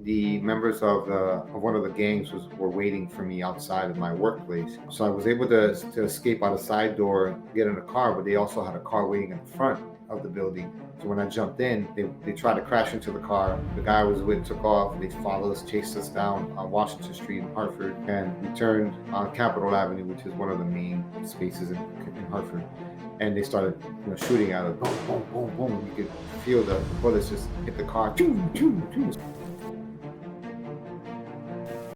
the members of one of the gangs were waiting for me outside of my workplace. So I was able to escape out a side door, get in a car, but they also had a car waiting in the front of the building. So when I jumped in, they tried to crash into the car. The guy I was with took off. They followed us, chased us down on Washington Street in Hartford, and we turned on Capitol Avenue, which is one of the main spaces in Hartford. And they started, shooting at us. Boom, boom, boom, boom. You could feel the bullets just hit the car. Choo, choo, choo.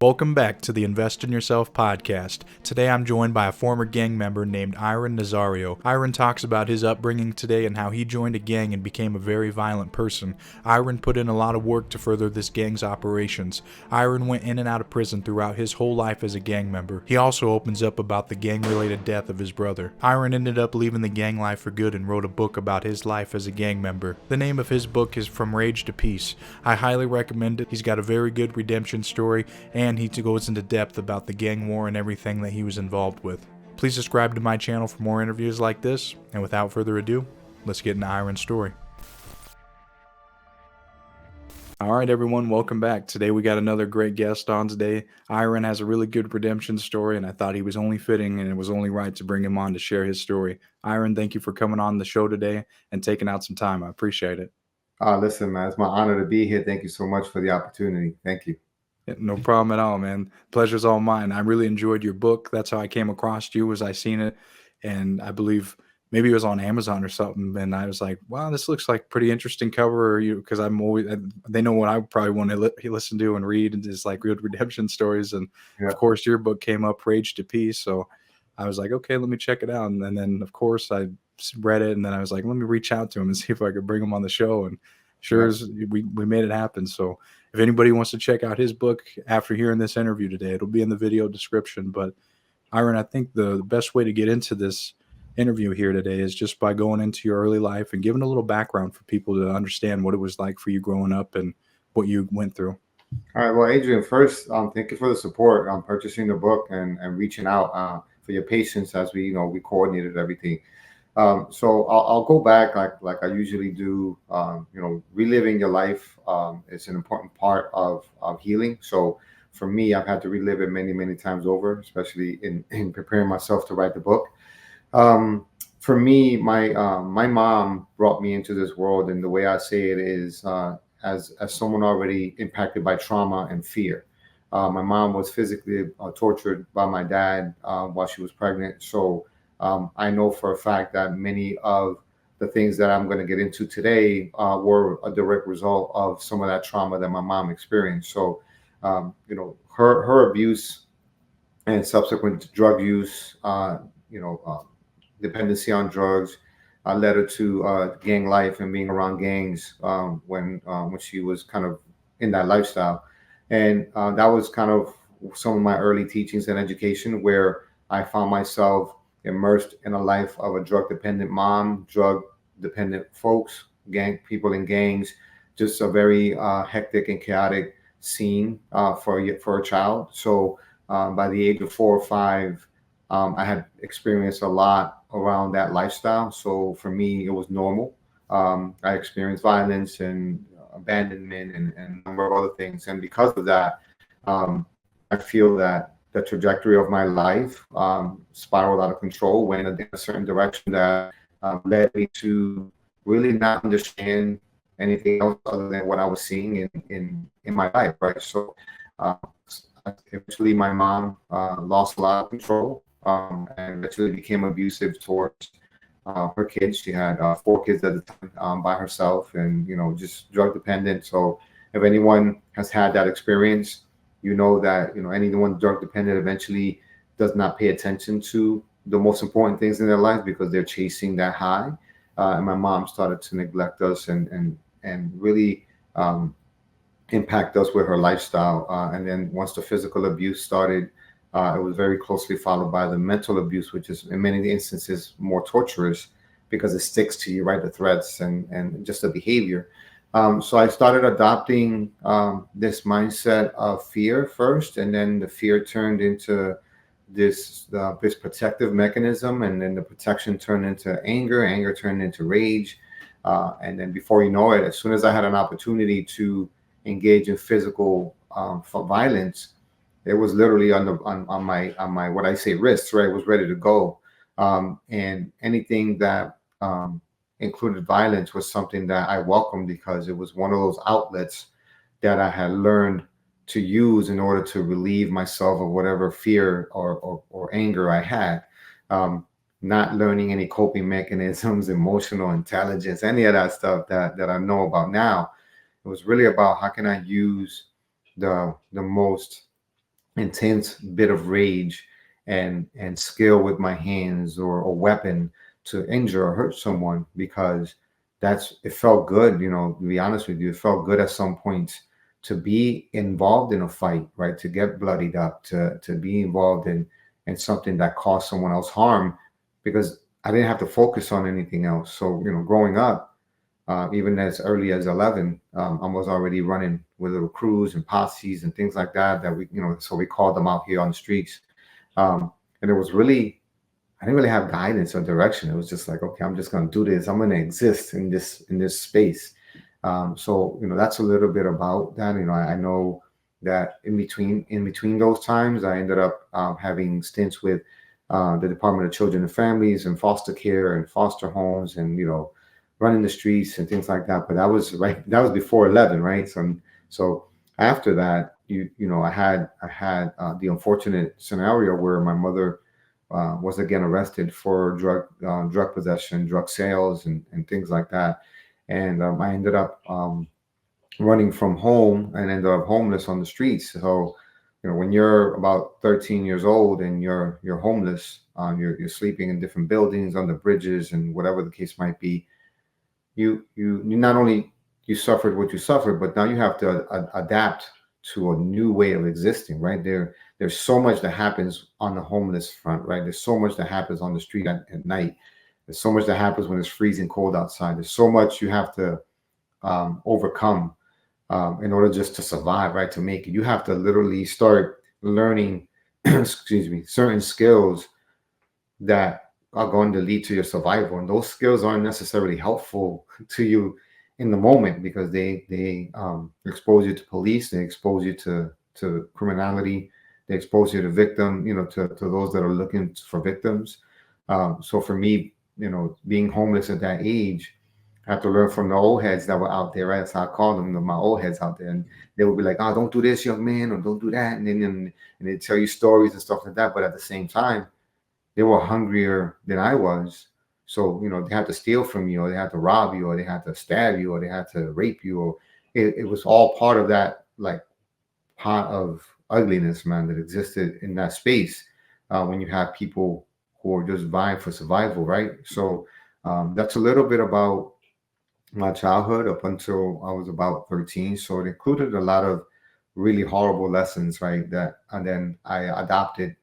Welcome back to the Invest in Yourself podcast. Today I'm joined by a former gang member named Iran Nazario. Iran talks about his upbringing today and how he joined a gang and became a very violent person. Iran put in a lot of work to further this gang's operations. Iran went in and out of prison throughout his whole life as a gang member. He also opens up about the gang-related death of his brother. Iran ended up leaving the gang life for good and wrote a book about his life as a gang member. The name of his book is From Rage to Peace. I highly recommend it. He's got a very good redemption story, and he goes into depth about the gang war and everything that he was involved with. Please subscribe to my channel for more interviews like this, and without further ado, let's get into Iran's story. Alright everyone, welcome back. Today we got another great guest on today. Iran has a really good redemption story, and I thought he was only fitting and it was only right to bring him on to share his story. Iran, thank you for coming on the show today and taking out some time. I appreciate it. Listen, man, it's my honor to be here. Thank you so much for the opportunity. Thank you. No problem at all, man. Pleasure's all mine. I really enjoyed your book. That's how I came across you, as I seen it, and I believe maybe it was on Amazon or something. And I was like, "Wow, this looks like pretty interesting cover." Because I'm always, they know what I probably want to listen to and read, and just like good redemption stories. And of course, your book came up, Rage to Peace. So I was like, okay, let me check it out. And then of course I read it, and then I was like, let me reach out to him and see if I could bring him on the show. And sure as we made it happen. So if anybody wants to check out his book after hearing this interview today, it'll be in the video description. But Iran, I think the best way to get into this interview here today is just by going into your early life and giving a little background for people to understand what it was like for you growing up and what you went through. All right. Well, Adrian, first, thank you for the support on purchasing the book and reaching out for your patience as we coordinated everything. So I'll go back like I usually do. Reliving your life is an important part of healing. So for me, I've had to relive it many, many times over, especially in preparing myself to write the book. For me, my mom brought me into this world, and the way I say it is as someone already impacted by trauma and fear. My mom was physically tortured by my dad while she was pregnant. So I know for a fact that many of the things that I'm going to get into today were a direct result of some of that trauma that my mom experienced. So, her abuse and subsequent drug use, dependency on drugs, led her to gang life and being around gangs when she was kind of in that lifestyle. And that was kind of some of my early teachings and education, where I found myself immersed in a life of a drug-dependent mom, drug-dependent folks, gang people in gangs, just a very hectic and chaotic scene for a child. So by the age of 4 or 5, I had experienced a lot around that lifestyle. So for me, it was normal. I experienced violence and abandonment and a number of other things. And because of that, I feel that the trajectory of my life spiraled out of control, went in a certain direction that led me to really not understand anything else other than what I was seeing in my life, right? So eventually my mom lost a lot of control and eventually became abusive towards her kids. She had 4 kids at the time by herself, and just drug dependent. So if anyone has had that experience, that anyone drug dependent eventually does not pay attention to the most important things in their lives because they're chasing that high. And my mom started to neglect us and really impact us with her lifestyle. And then once the physical abuse started, it was very closely followed by the mental abuse, which is in many instances more torturous because it sticks to you, right? The threats and just the behavior. So I started adopting this mindset of fear first, and then the fear turned into this protective mechanism, and then the protection turned into anger turned into rage, and then before you know it, as soon as I had an opportunity to engage in physical for violence, it was literally on my what I say wrists, right? It was ready to go. And anything that included violence was something that I welcomed because it was one of those outlets that I had learned to use in order to relieve myself of whatever fear or anger I had. Um, Not learning any coping mechanisms, emotional intelligence, any of that stuff that I know about now. It was really about how can I use the most intense bit of rage and skill with my hands or a weapon to injure or hurt someone, because that's it felt good, to be honest with you. It felt good at some points to be involved in a fight, right? To get bloodied up, to be involved in something that caused someone else harm, because I didn't have to focus on anything else. So, growing up, even as early as 11, I was already running with little crews and posses and things like that. So we called them out here on the streets. And it was really, I didn't really have guidance or direction. It was just like, okay, I'm just going to do this. I'm going to exist in this space. So that's a little bit about that. I know that in between those times, I ended up having stints with the Department of Children and Families and foster care and foster homes, and running the streets and things like that. But that was before 11, right? So after that, I had the unfortunate scenario where my mother was again arrested for drug possession, drug sales, and things like that. And I ended up running from home and ended up homeless on the streets. So, when you're about 13 years old and you're homeless, you're sleeping in different buildings, under bridges, and whatever the case might be. You not only you suffered what you suffered, but now you have to adapt to a new way of existing, right? There's so much that happens on the homeless front, right? There's so much that happens on the street at night. There's so much that happens when it's freezing cold outside. There's so much you have to overcome in order just to survive, right? To make it, you have to literally start learning, excuse me, certain skills that are going to lead to your survival. And those skills aren't necessarily helpful to you in the moment, because they expose you to police, they expose you to criminality, they expose you to victim, to those that are looking for victims. So for me, being homeless at that age, I have to learn from the old heads that were out there, right? That's how I call them, my old heads out there. And they would be like, oh, don't do this, young man, or don't do that. And they tell you stories and stuff like that. But at the same time, they were hungrier than I was. So, they had to steal from you, or they had to rob you, or they had to stab you, or they had to rape you. Or it was all part of that, like, pot of ugliness, man, that existed in that space when you have people who are just vying for survival, right? So that's a little bit about my childhood up until I was about 13. So it included a lot of really horrible lessons, right? That and then I adopted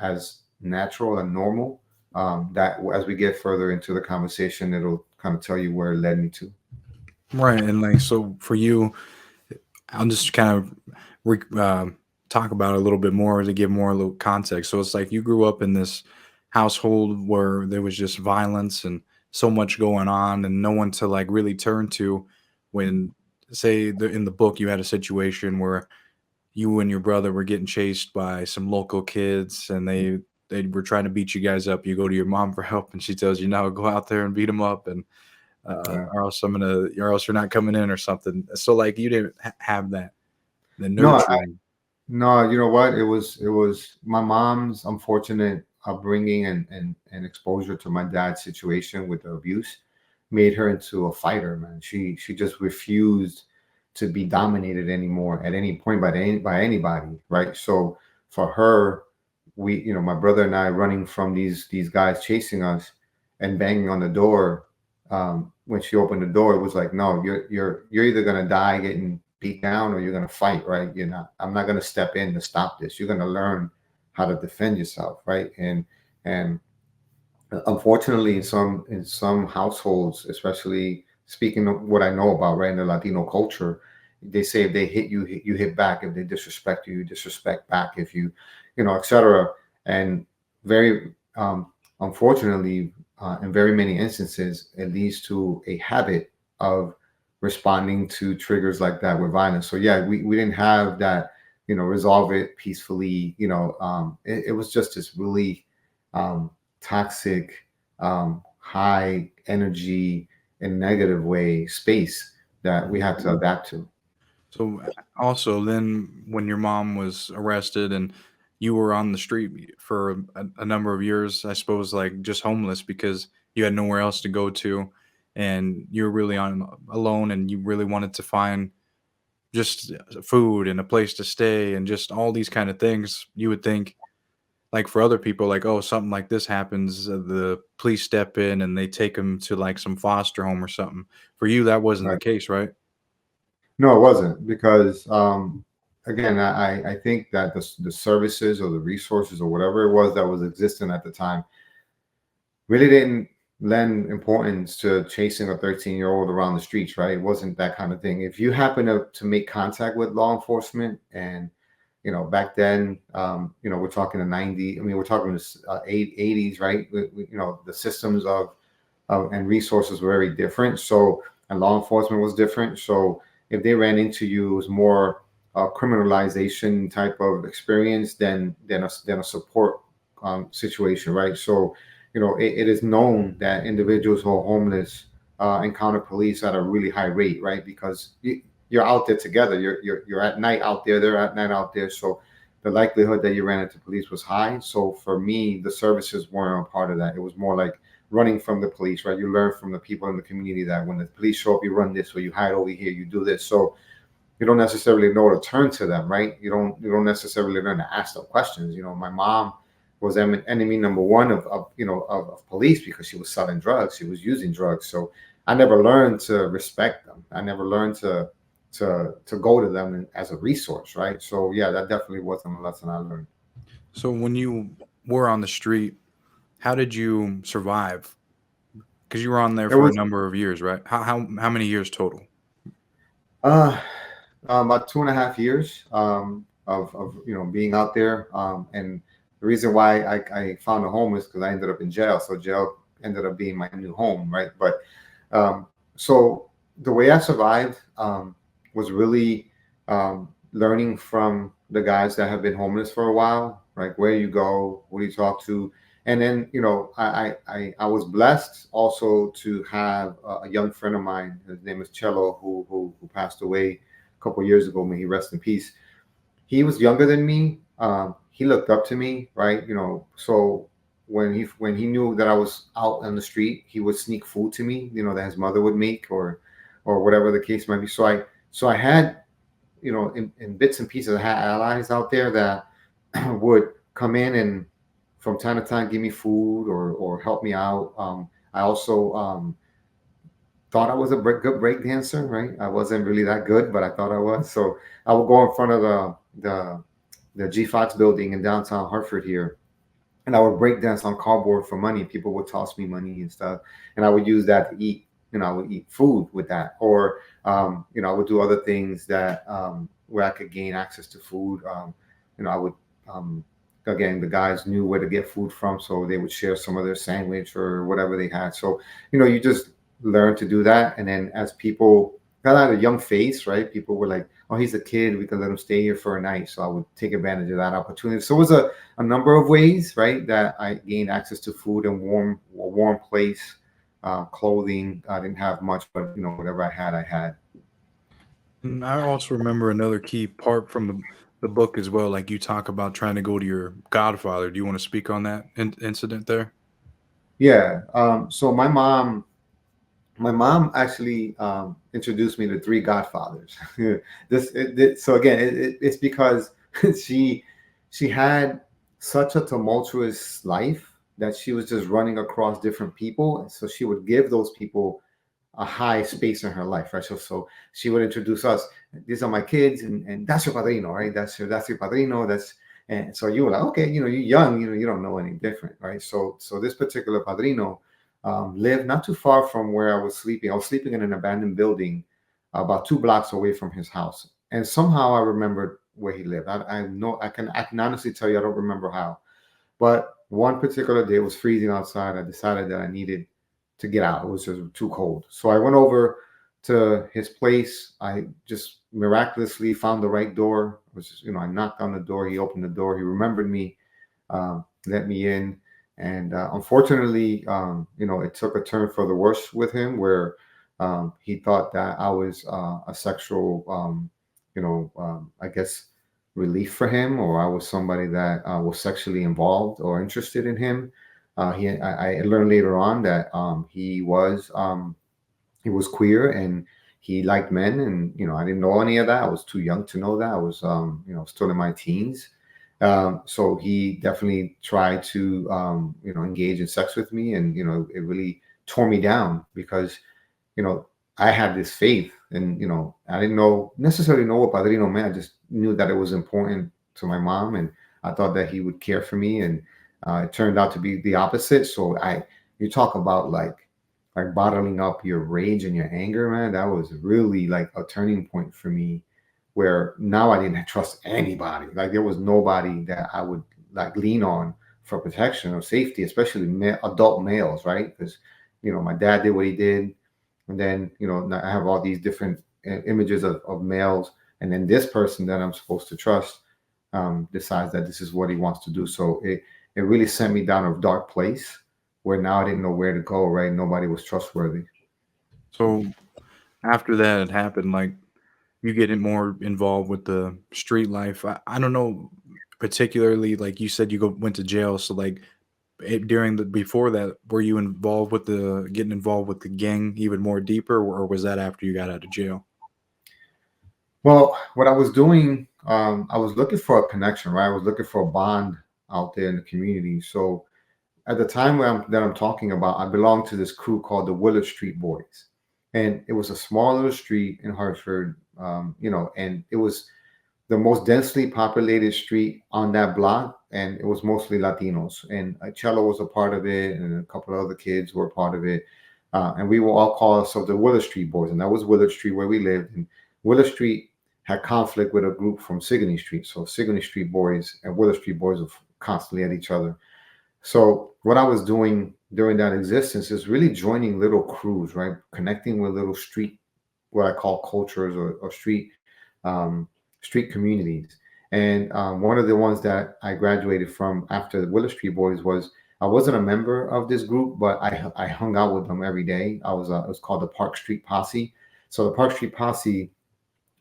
as natural and normal. That as we get further into the conversation, it'll kind of tell you where it led me to. Right. And like, so for you, I'll just kind of talk about it a little bit more to give more a little context. So it's like you grew up in this household where there was just violence and so much going on, and no one to like really turn to when, say, in the book, you had a situation where you and your brother were getting chased by some local kids, and they were trying to beat you guys up. You go to your mom for help, and she tells you, "No, go out there and beat them up, and Yeah. or else you're not coming in or something." So like you didn't have that the No, nurturing. no, you know what? It was my mom's unfortunate upbringing and exposure to my dad's situation with the abuse made her into a fighter, man. She just refused to be dominated anymore at any point by anybody, right? So for her, my brother and I running from these guys chasing us and banging on the door. When she opened the door, it was like, no, you're either gonna die getting beat down, or you're gonna fight, right? You're not. I'm not gonna step in to stop this. You're gonna learn how to defend yourself, right? And unfortunately, in some households, especially speaking of what I know about, right, in the Latino culture, they say if they hit you, you hit back. If they disrespect you, you disrespect back. If you, etc. And very unfortunately, in very many instances, it leads to a habit of responding to triggers like that with violence. So yeah, we didn't have that, resolve it peacefully. It was just this really um, toxic, high energy and negative way space that we had to adapt to. So also then when your mom was arrested and you were on the street for a number of years, I suppose like just homeless because you had nowhere else to go to and you were really on alone and you really wanted to find just food and a place to stay and just all these kind of things, you would think like for other people like oh something like this happens, the police step in and they take them to like some foster home or something. For you that wasn't the Right. case, right? No, it wasn't because again, I think that the services or the resources or whatever it was that was existing at the time really didn't lend importance to chasing a 13-year-old around the streets, right? It wasn't that kind of thing. If you happen to make contact with law enforcement, and back then, we're talking the 90s, I mean, we're talking the 80s, right? The systems of and resources were very different. So, and law enforcement was different. So, if they ran into you, it was more criminalization type of experience than a support situation, right? So, it is known that individuals who are homeless encounter police at a really high rate, right? Because you're out there together. You're at night out there. They're at night out there. So the likelihood that you ran into police was high. So for me, the services weren't a part of that. It was more like running from the police, right? You learn from the people in the community that when the police show up, you run this way, you hide over here, you do this. So you don't necessarily know to turn to them, right? You don't necessarily learn to ask them questions. My mom was enemy number one of police because she was selling drugs, she was using drugs. So I never learned to respect them. I never learned to go to them as a resource, right? So yeah, that definitely wasn't a lesson I learned. So when you were on the street, how did you survive? Because you were on there It for a was number of years, right? How many years total? uh about 2.5 years of being out there, and the reason why I found a home is because I ended up in jail. So jail ended up being my new home, right? But so the way I survived was really learning from the guys that have been homeless for a while, like where you go, who do you talk to, and then I was blessed also to have a young friend of mine. His name is Cello, who passed away a couple of years ago. May he rest in peace. He was younger than me. He looked up to me, right? So when he knew that I was out on the street, he would sneak food to me, that his mother would make, or whatever the case might be. So I had, in bits and pieces, I had allies out there that would come in and from time to time give me food or help me out. I also thought I was a good break dancer, right? I wasn't really that good, but I thought I was. So I would go in front of the G Fox building in downtown Hartford here, and I would break dance on cardboard for money. People would toss me money and stuff, and I would use that to eat. I would eat food with that, or I would do other things that where I could gain access to food. I would um, again, the guys knew where to get food from, so they would share some of their sandwich or whatever they had. So you just learn to do that, and then as people got out a young face, right? People were like, "Oh, he's a kid. We can let him stay here for a night." So I would take advantage of that opportunity. So it was a number of ways, right, that I gained access to food and a warm place, clothing. I didn't have much, but whatever I had, I had. And I also remember another key part from the book as well. Like you talk about trying to go to your godfather. Do you want to speak on that incident there? Yeah. So my mom actually introduced me to three godfathers. So again, it's because she she had such a tumultuous life that she was just running across different people, and so she would give those people a high space in her life, right? So she would introduce us. These are my kids, and that's your padrino, right? That's your padrino. And so you were like, okay, you're young, you don't know any different, right? So this particular padrino lived not too far from where I was sleeping. I was sleeping in an abandoned building about 2 blocks away from his house, and somehow I remembered where he lived. I know I can honestly tell you I don't remember how, but one particular day it was freezing outside. I decided that I needed to get out. It was just too cold. So I went over to his place. I just miraculously found the right door. It was just, I knocked on the door. He opened the door. He remembered me, let me in. And unfortunately, it took a turn for the worse with him, where he thought that I was a sexual, I guess, relief for him, or I was somebody that was sexually involved or interested in him. I learned later on that he was queer, and he liked men, and I didn't know any of that. I was too young to know that. I was still in my teens. So he definitely tried to engage in sex with me, and it really tore me down, because you know I had this faith, and I didn't know necessarily know what Padrino meant. I just knew that it was important to my mom, and I thought that he would care for me, and it turned out to be the opposite. So I you talk about like bottling up your rage and your anger, man. That was really like a turning point for me, where now I didn't trust anybody. Like there was nobody that I would like lean on for protection or safety, especially adult males, right? Because my dad did what he did, and then now I have all these different images of males, and then this person that I'm supposed to trust decides that this is what he wants to do. So it really sent me down a dark place, where now I didn't know where to go. Right, nobody was trustworthy. So after that had happened, like you getting more involved with the street life. I don't know particularly like you said you went to jail. So like during the before that, were you involved with the getting involved with the gang even more deeper, or was that after you got out of jail? Well, what I was doing, I was looking for a connection, right? I was looking for a bond out there in the community. So at the time that I'm talking about, I belonged to this crew called the Willard Street Boys, and it was a small little street in Hartford, and it was the most densely populated street on that block, and it was mostly Latinos. And Cello was a part of it, and a couple of other kids were part of it, and we were all called ourselves the Willard Street Boys, and that was Willard Street where we lived. And Willard Street had conflict with a group from Sigourney Street, so Sigourney Street Boys and Willard Street Boys were constantly at each other. So what I was doing during that existence is really joining little crews, right? Connecting with little street, what I call cultures, or um, street communities. And one of the ones that I graduated from after the Willow Street Boys was, I wasn't a member of this group, but I hung out with them every day. It was called the Park Street Posse. So the Park Street Posse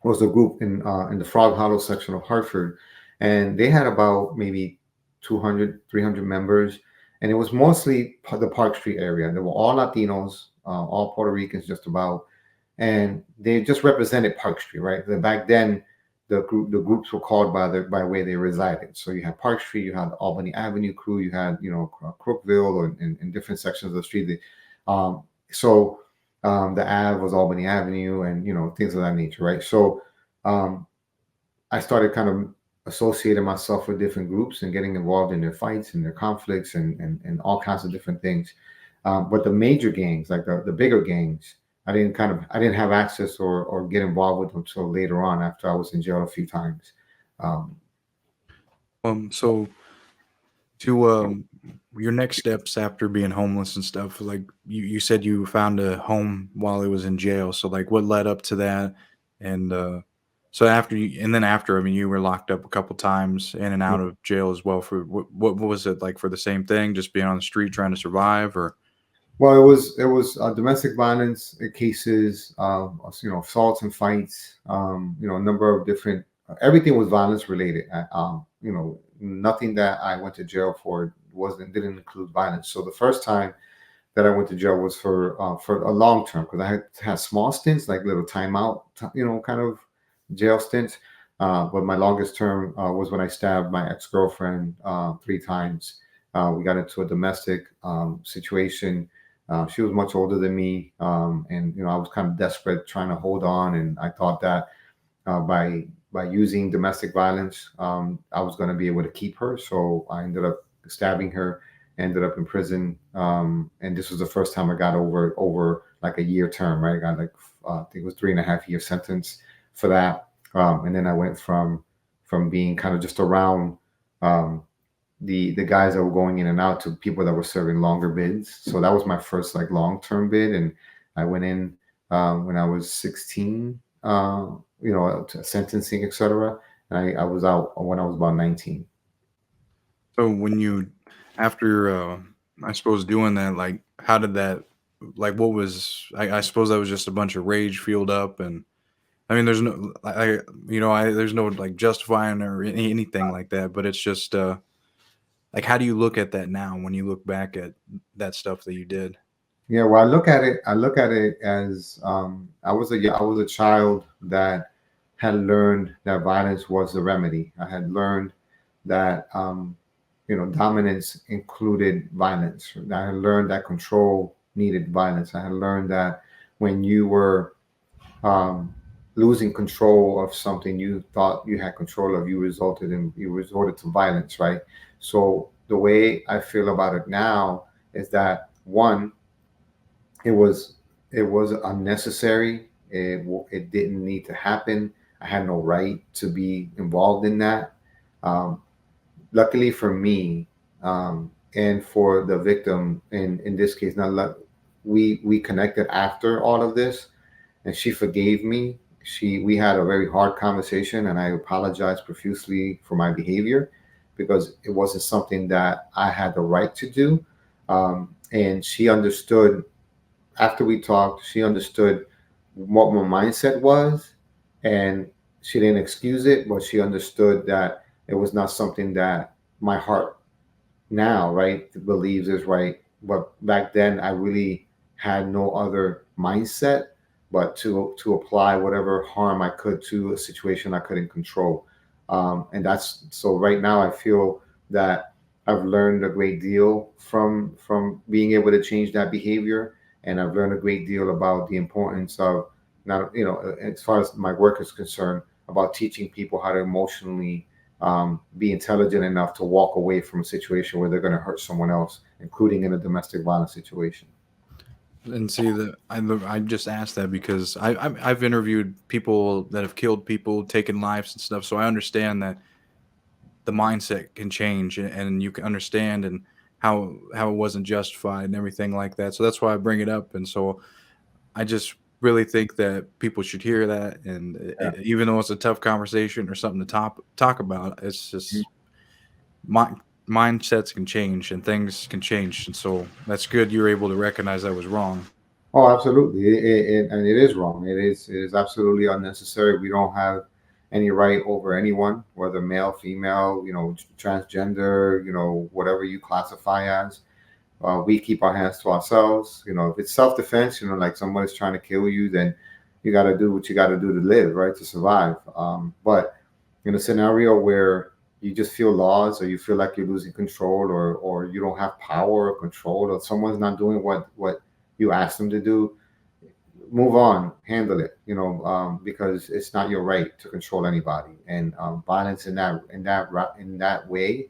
was a group in the Frog Hollow section of Hartford, and they had about maybe 200, 300 members, and it was mostly the Park Street area. They were all Latinos, all Puerto Ricans, just about, and they just represented Park Street, right? Back then, the groups were called by where they resided. So you had Park Street, you had the Albany Avenue crew, you had Crookville, or in different sections of the street. So the Ave was Albany Avenue, and things of that nature, right? So um, I started kind of associating myself with different groups and getting involved in their fights and their conflicts, and all kinds of different things. But the major gangs, like the bigger gangs, I didn't have access or get involved with them until later on, after I was in jail a few times. Um, So to your next steps after being homeless and stuff, like you said you found a home while it was in jail. So like what led up to that? And so after, I mean, you were locked up a couple times in and out of jail as well. For what was it like, for the same thing, just being on the street trying to survive? Or Well, it was domestic violence cases, assaults and fights. A number of different. Everything was violence related. Nothing that I went to jail for didn't include violence. So the first time that I went to jail was for a long term, because I had small stints, like little timeout, kind of jail stints. But my longest term was when I stabbed my ex girlfriend 3 times. We got into a domestic situation. She was much older than me, and I was kind of desperate, trying to hold on, and I thought that by using domestic violence, I was going to be able to keep her. So I ended up stabbing her, ended up in prison, and this was the first time I got over like a year term. Right, I got like I think it was 3.5 year sentence for that, and then I went from being kind of just around. The guys that were going in and out to people that were serving longer bids. So that was my first like long term bid, and I went in when I was 16. Sentencing, etc. And I was out when I was about 19. So when you, after, I suppose doing that, like, how did that, like, what was, I suppose that was just a bunch of rage fueled up, and I mean, there's no, there's no like justifying or anything like that, but it's just, like, how do you look at that now when you look back at that stuff that you did? Yeah, well, I look at it. I look at it as I was a child that had learned that violence was the remedy. I had learned that dominance included violence. I had learned that control needed violence. I had learned that when you were um, losing control of something you thought you had control of, you resorted to violence, right? So the way I feel about it now is that one, it was it was unnecessary. It didn't need to happen. I had no right to be involved in that. Um, Luckily for me, and for the victim, in this case, not luck, we connected after all of this, and she forgave me. We had a very hard conversation, and I apologized profusely for my behavior because it wasn't something that I had the right to do. And she understood after we talked, she understood what my mindset was, and she didn't excuse it, but she understood that it was not something that my heart now, right, believes is right. But back then, I really had no other mindset but to apply whatever harm I could to a situation I couldn't control. And that's so. Right now, I feel that I've learned a great deal from being able to change that behavior, and I've learned a great deal about the importance of not, as far as my work is concerned, about teaching people how to emotionally be intelligent enough to walk away from a situation where they're going to hurt someone else, including in a domestic violence situation. And see that I just asked that because I've interviewed people that have killed people, taken lives and stuff, so I understand that the mindset can change, and you can understand and how it wasn't justified and everything like that. So that's why I bring it up, and so I just really think that people should hear that, and Yeah. even though it's a tough conversation or something to talk about, it's just my mindsets can change and things can change, and so that's good you're able to recognize I was wrong. Oh, absolutely. And it is wrong. It is absolutely unnecessary. We don't have any right over anyone, whether male, female, transgender, whatever you classify as. We keep our hands to ourselves. If it's self defense, like somebody's trying to kill you, then you got to do what you got to do to live, right, to survive. But in a scenario where you just feel lost, or you feel like you're losing control, or you don't have power or control, or someone's not doing what you asked them to do, move on, handle it, because it's not your right to control anybody. And violence in that way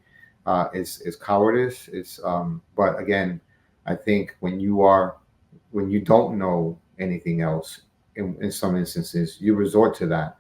is cowardice. But again, I think when you don't know anything else, in some instances, you resort to that,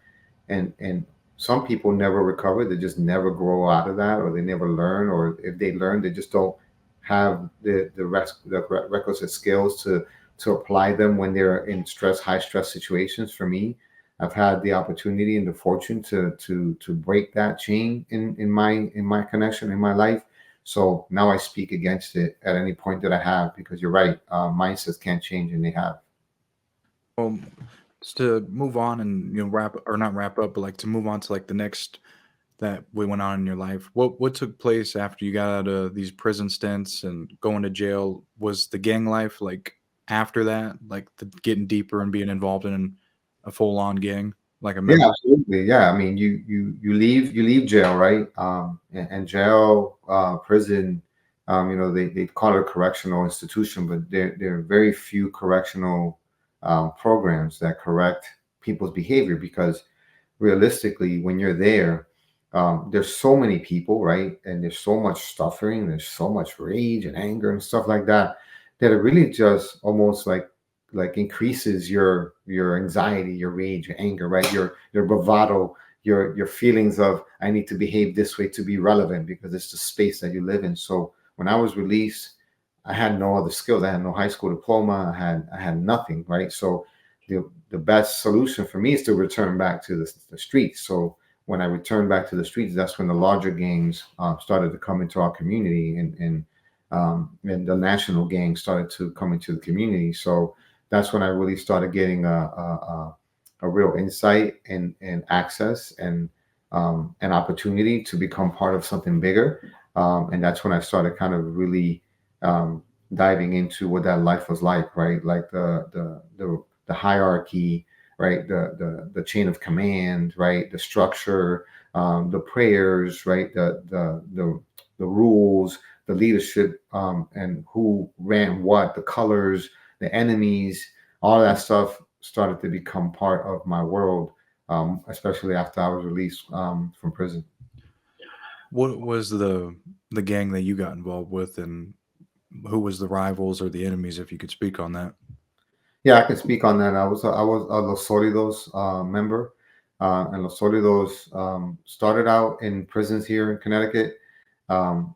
and some people never recover. They just never grow out of that, or they never learn, or if they learn, they just don't have the requisite skills to apply them when they're in high stress situations. For me, I've had the opportunity and the fortune to break that chain in my connection in my life. So now I speak against it at any point that I have, because you're right, mindsets can't change, and they have. Well, just to move on and wrap or not wrap up, but like to move on to like the next that we went on in your life. What took place after you got out of these prison stints and going to jail? Was the gang life like after that, like the getting deeper and being involved in a full on gang, like a Yeah, member? absolutely. Yeah, I mean, you leave jail, right? And jail, prison, they call it a correctional institution, but there are very few correctional programs that correct people's behavior, because realistically, when you're there, there's so many people, right? And there's so much suffering, there's so much rage and anger and stuff like that, that it really just almost like increases your anxiety, your rage, your anger, right? Your bravado, your feelings of I need to behave this way to be relevant, because it's the space that you live in. So when I was released, I had no other skills. I had no high school diploma. I had nothing, right? So the best solution for me is to return back to the streets. So when I returned back to the streets, that's when the larger gangs started to come into our community, and the national gangs started to come into the community. So that's when I really started getting a real insight and access and an opportunity to become part of something bigger. And that's when I started kind of really um, diving into what that life was like, right? Like the hierarchy, right? The chain of command, right? The structure, the prayers, right? The rules, the leadership, and who ran what, the colors, the enemies, all that stuff started to become part of my world, especially after I was released from prison. What was the gang that you got involved with, and who was the rivals or the enemies, if you could speak on that? Yeah, I can speak on that. I was a Los Solidos member, and Los Solidos started out in prisons here in Connecticut.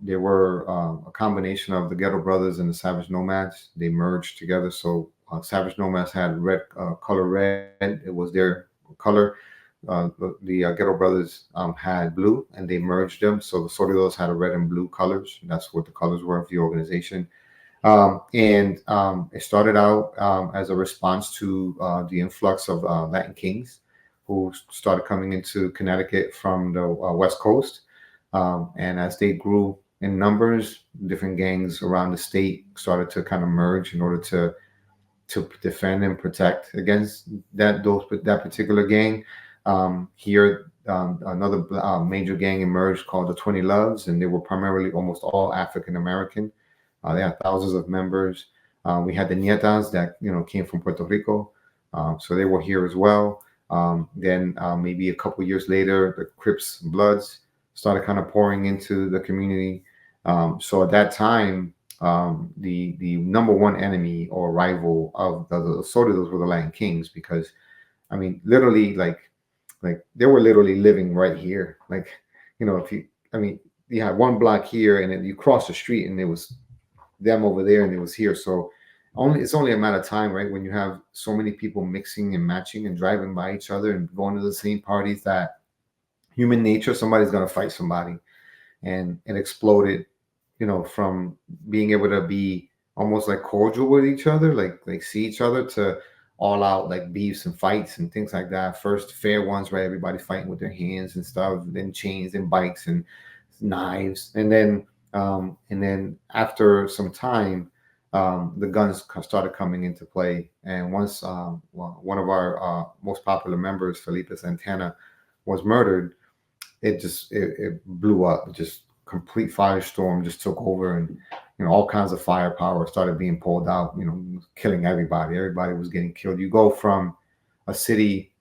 They were a combination of the Ghetto Brothers and the Savage Nomads. They merged together. So Savage Nomads had red color red. It was their color. The Ghetto Brothers had blue, and they merged them. So the Solidos had a red and blue colors. That's what the colors were of the organization. And it started out as a response to the influx of Latin kings who started coming into Connecticut from the West Coast. And as they grew in numbers, different gangs around the state started to kind of merge in order to defend and protect against that particular gang. Here, another major gang emerged called the 20 Loves, and they were primarily almost all African American. They had thousands of members. We had the Nietas that came from Puerto Rico, so they were here as well. Then maybe a couple years later, the Crips Bloods started kind of pouring into the community. So at that time, the number one enemy or rival of the Sotidos were the Latin Kings, because I mean, literally, like they were literally living right here. Like, if you, I mean, you had one block here, and then you cross the street, and it was them over there, and it was here. So it's only a matter of time, right? When you have so many people mixing and matching and driving by each other and going to the same parties, that human nature, somebody's gonna fight somebody. And it exploded, from being able to be almost like cordial with each other, like see each other, to all out like beefs and fights and things like that. First fair ones, right? Everybody fighting with their hands and stuff, then chains and bikes and knives, and then after some time, the guns started coming into play. And once one of our most popular members, Felipe Santana, was murdered, it blew up. Just complete firestorm just took over, and all kinds of firepower started being pulled out. Killing everybody. Everybody was getting killed. You go from a city,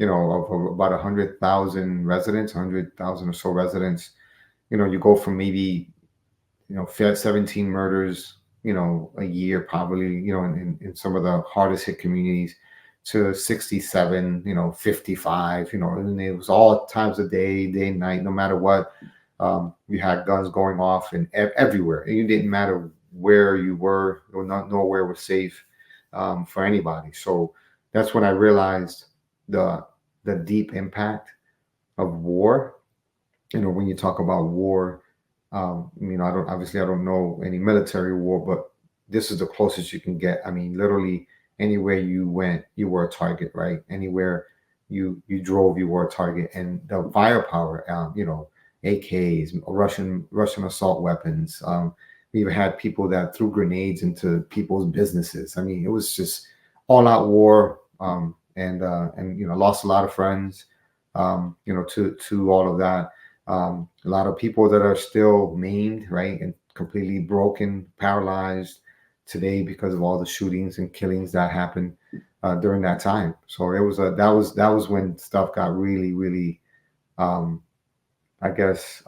of about 100,000 residents, 100,000 or so residents. You go from maybe 17 murders, a year probably, in some of the hardest hit communities, to 67, 55, and it was all times of day and night, no matter what. You had guns going off and everywhere. And it didn't matter where you were, or not, nowhere was safe for anybody. So that's when I realized the deep impact of war. When you talk about war, I don't know any military war, but this is the closest you can get. I mean, literally anywhere you went, you were a target, right? Anywhere you drove, you were a target. And the firepower, AKs, Russian assault weapons. We even had people that threw grenades into people's businesses. I mean, it was just all out war, and lost a lot of friends, to all of that. A lot of people that are still maimed, right, and completely broken, paralyzed today because of all the shootings and killings that happened during that time. So that was when stuff got really, really, um, I guess,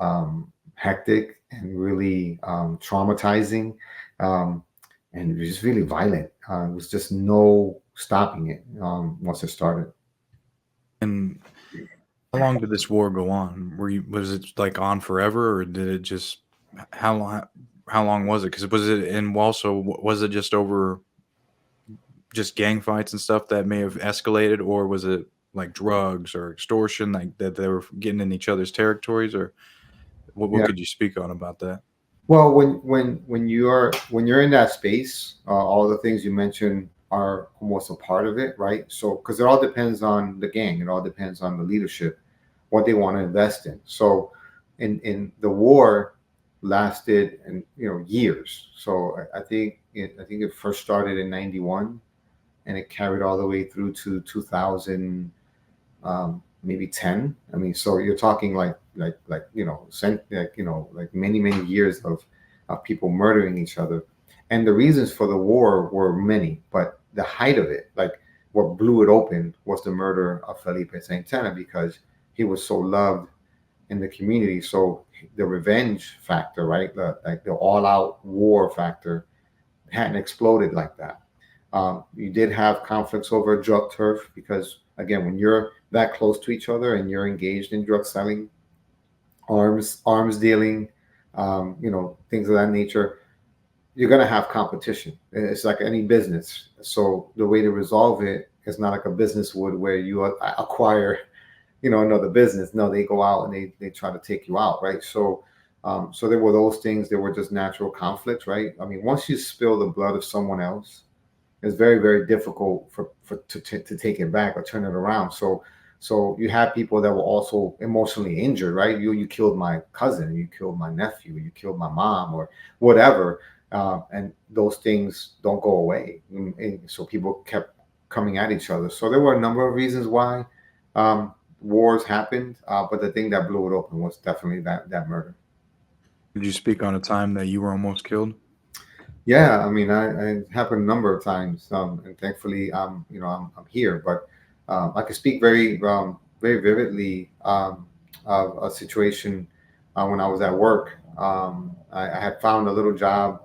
hectic and really traumatizing, um, and it was just really violent. It was just no stopping it once it started. And how long did this war go on? Was it like on forever, or did it just how long was it? Because was it, and also was it just over just gang fights and stuff that may have escalated, or was it like drugs or extortion, like that they were getting in each other's territories, or what Yeah. could you speak on about that? Well, when you're in that space, all the things you mentioned are almost a part of it, right? So, because it all depends on the gang, it all depends on the leadership, what they want to invest in. So, in the war lasted and years. So I think it first started in '91 and it carried all the way through to 2000, maybe 10. I mean, so you're talking like many years of people murdering each other, and the reasons for the war were many, but the height of it, like what blew it open, was the murder of Felipe Santana because he was so loved in the community. So the revenge factor, right, the all-out war factor hadn't exploded like that. You did have conflicts over drug turf because, again, when you're that close to each other and you're engaged in drug selling, arms dealing, things of that nature, you're gonna have competition. It's like any business. So the way to resolve it is not like a business would, where you acquire, another business. No, they go out and they try to take you out, right? So there were those things. There were just natural conflicts, right? I mean, once you spill the blood of someone else, it's very very difficult to take it back or turn it around. So you have people that were also emotionally injured, right? You killed my cousin, you killed my nephew, you killed my mom, or whatever, and those things don't go away. And so people kept coming at each other. So there were a number of reasons why wars happened, but the thing that blew it open was definitely that murder. Could you speak on a time that you were almost killed? Yeah, I mean, I happened a number of times, and thankfully, I'm here. But I can speak very vividly of a situation when I was at work. I had found a little job,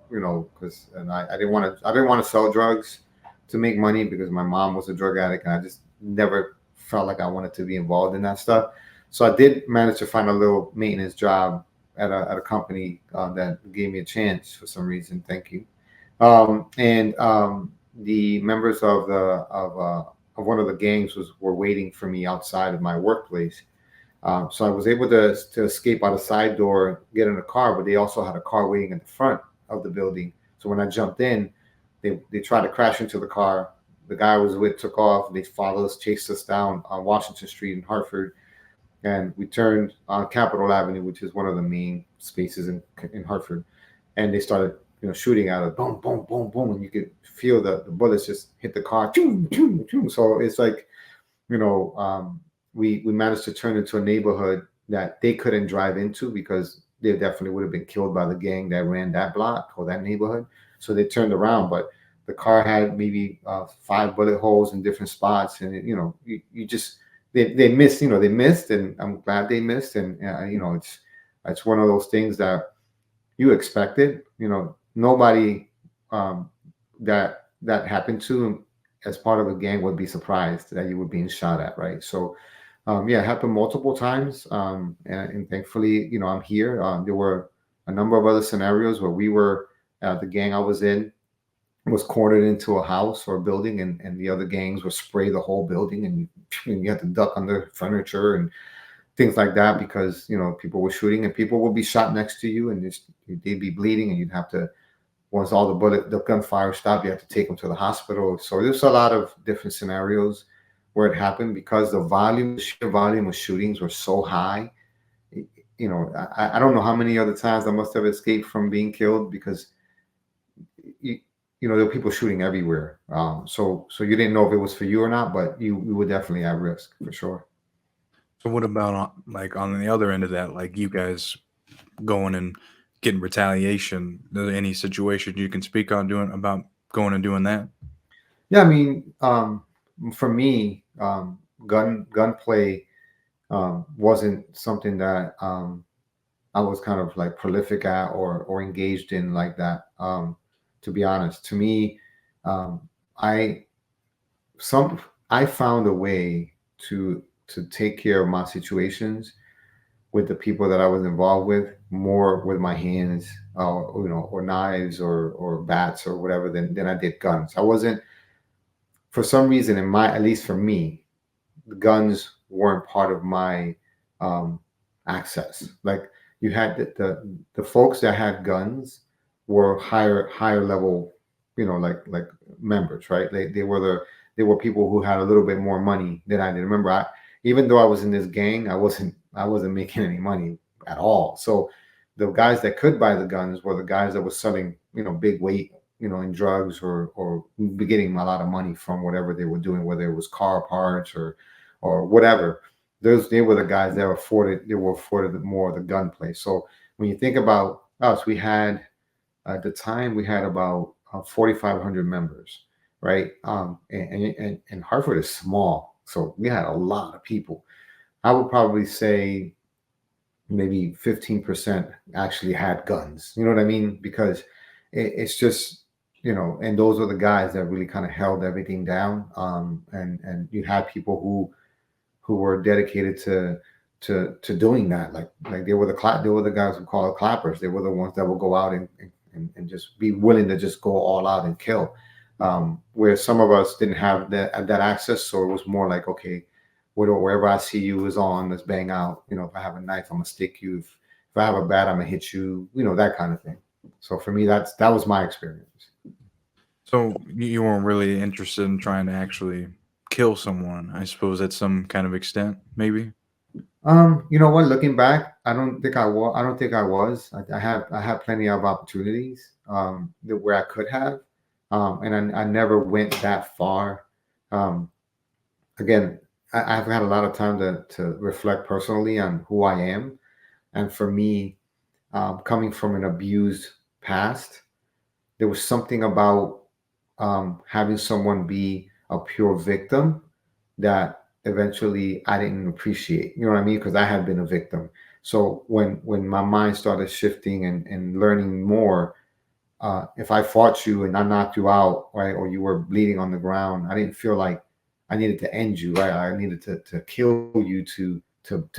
because and I didn't want to sell drugs to make money because my mom was a drug addict, and I just never felt like I wanted to be involved in that stuff. So I did manage to find a little maintenance job at a company that gave me a chance for some reason. Thank you. And the members of one of the gangs were waiting for me outside of my workplace. So I was able to escape out a side door, get in a car, but they also had a car waiting at the front of the building. So when I jumped in, they tried to crash into the car. The guy I was with took off. They followed us, chased us down on Washington Street in Hartford, and we turned on Capitol Avenue, which is one of the main spaces in Hartford, and they started shooting at us, boom, boom, boom, boom, and you could feel the bullets just hit the car. Choom, choom, choom. So it's like you know we managed to turn into a neighborhood that they couldn't drive into because they definitely would have been killed by the gang that ran that block or that neighborhood. So they turned around, but the car had maybe 5 bullet holes in different spots, and you just they missed. They missed, and I'm glad they missed. And it's one of those things that you expected. Nobody um, that happened to as part of a gang would be surprised that you were being shot at, right? So yeah, it happened multiple times, and thankfully, I'm here. There were a number of other scenarios where we were the gang I was in was cornered into a house or a building, and the other gangs would spray the whole building, and you had to duck under furniture and things like that because people were shooting, and people would be shot next to you, and they'd be bleeding, and you'd have to, once all the gunfire stopped, you have to take them to the hospital. So there's a lot of different scenarios where it happened because the sheer volume of shootings were so high. I don't know how many other times I must have escaped from being killed because you, there were people shooting everywhere. So you didn't know if it was for you or not, but you were definitely at risk for sure. So what about like on the other end of that, like you guys going and getting retaliation? Any situation you can speak on doing about going and doing that? Yeah, I mean, for me, gunplay wasn't something that I was kind of like prolific at or engaged in like that. To be honest, to me, um, I some I found a way to take care of my situations with the people that I was involved with more with my hands, or knives or bats or whatever than I did guns. I wasn't. for some reason, in my, at least for me, the guns weren't part of my um, access. Like you had the folks that had guns were higher level, like members, right? They were people who had a little bit more money than I did. Remember, even though I was in this gang, I wasn't making any money at all. So the guys that could buy the guns were the guys that were selling, big weight, in drugs, or be getting a lot of money from whatever they were doing, whether it was car parts or whatever. Those They were the guys that were afforded more of the gunplay. So when you think about us, we had at the time we had about 4,500 members, right? And Hartford is small, so we had a lot of people. I would probably say maybe 15% actually had guns. You know what I mean? Because it's just, and those are the guys that really kind of held everything down. And you had people who were dedicated to doing that. Like they were the guys who call it clappers. They were the ones that would go out and just be willing to just go all out and kill. Where some of us didn't have that access, so it was more like, okay, wherever I see you is on, let's bang out. If I have a knife, I'm gonna stick you. If I have a bat, I'm gonna hit you. That kind of thing. So for me, that was my experience. So you weren't really interested in trying to actually kill someone, I suppose, at some kind of extent, maybe. You know what? Looking back, I don't think I was. I don't think I was. I had plenty of opportunities where I could have, and I never went that far. Um, Again, I've had a lot of time to reflect personally on who I am, and for me, coming from an abused past, there was something about having someone be a pure victim that eventually I didn't appreciate. You know what I mean? Because I had been a victim. So when my mind started shifting and learning more, if I fought you and I knocked you out, right, or you were bleeding on the ground, I didn't feel like I needed to end you, right? I needed to kill you to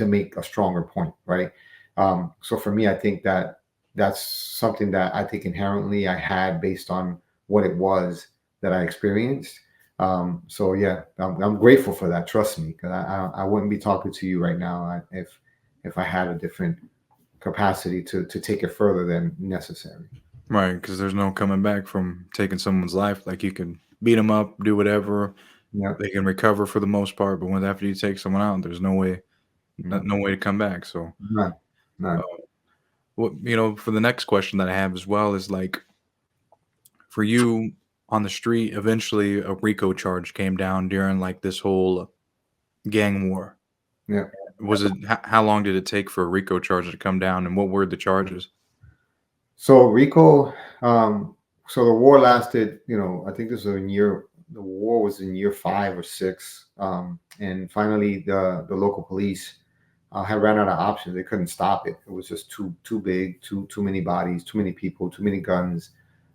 make a stronger point, right? So for me, I think that that's something that I think inherently I had based on what it was that I experienced. So yeah, I'm grateful for that. Trust me, because I wouldn't be talking to you right now if I had a different capacity to take it further than necessary. Right, because there's no coming back from taking someone's life. Like you can beat them up, do whatever, Yeah, they can recover for the most part. But when after you take someone out, there's no way, yeah, no way to come back. So, none, none. what for the next question that I have as well is like for you on the street. Eventually, a RICO charge came down during like this whole gang war. Yeah. Was it how long did it take for a RICO charge to come down, and what were the charges? So RICO, so the war lasted, I think this was in year, the war was in year 5 or 6. And finally the local police had ran out of options. They couldn't stop it. It was just too big, too many bodies, too many people, too many guns.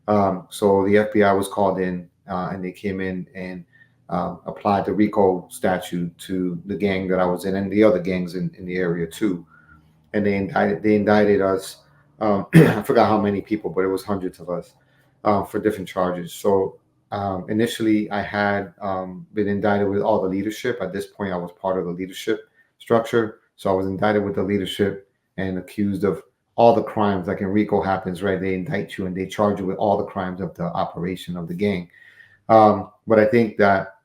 So the FBI was called in, and they came in and applied the RICO statute to the gang that I was in and the other gangs in the area too. And they indicted us. I forgot how many people, but it was hundreds of us for different charges. So initially, I had been indicted with all the leadership. At this point, I was part of the leadership structure, so I was indicted with the leadership and accused of all the crimes. Like in RICO happens, right? They indict you and they charge you with all the crimes of the operation of the gang. But I think that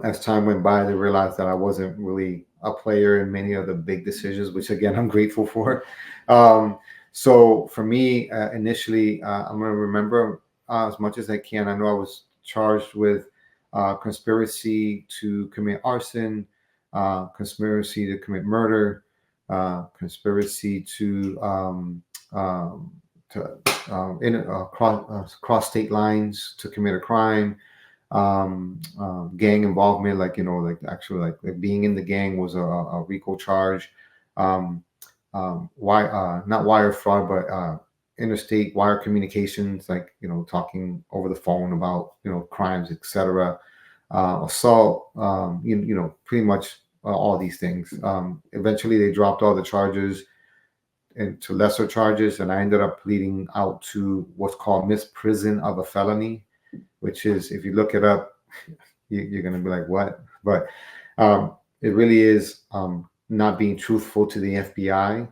as time went by, they realized that I wasn't really a player in many of the big decisions, which again I'm grateful for. Um, so for me, initially, I'm going to remember as much as I can. I know I was charged with conspiracy to commit arson, conspiracy to commit murder, conspiracy to cross state lines to commit a crime, gang involvement, like like actually like being in the gang was a RICO charge. Um, why not wire fraud, but interstate wire communications, like talking over the phone about crimes, etc. Assault, pretty much all these things. Eventually, they dropped all the charges into lesser charges, and I ended up pleading out to what's called misprison of a felony, which is, if you look it up, you're gonna be like, what? But it really is not being truthful to the FBI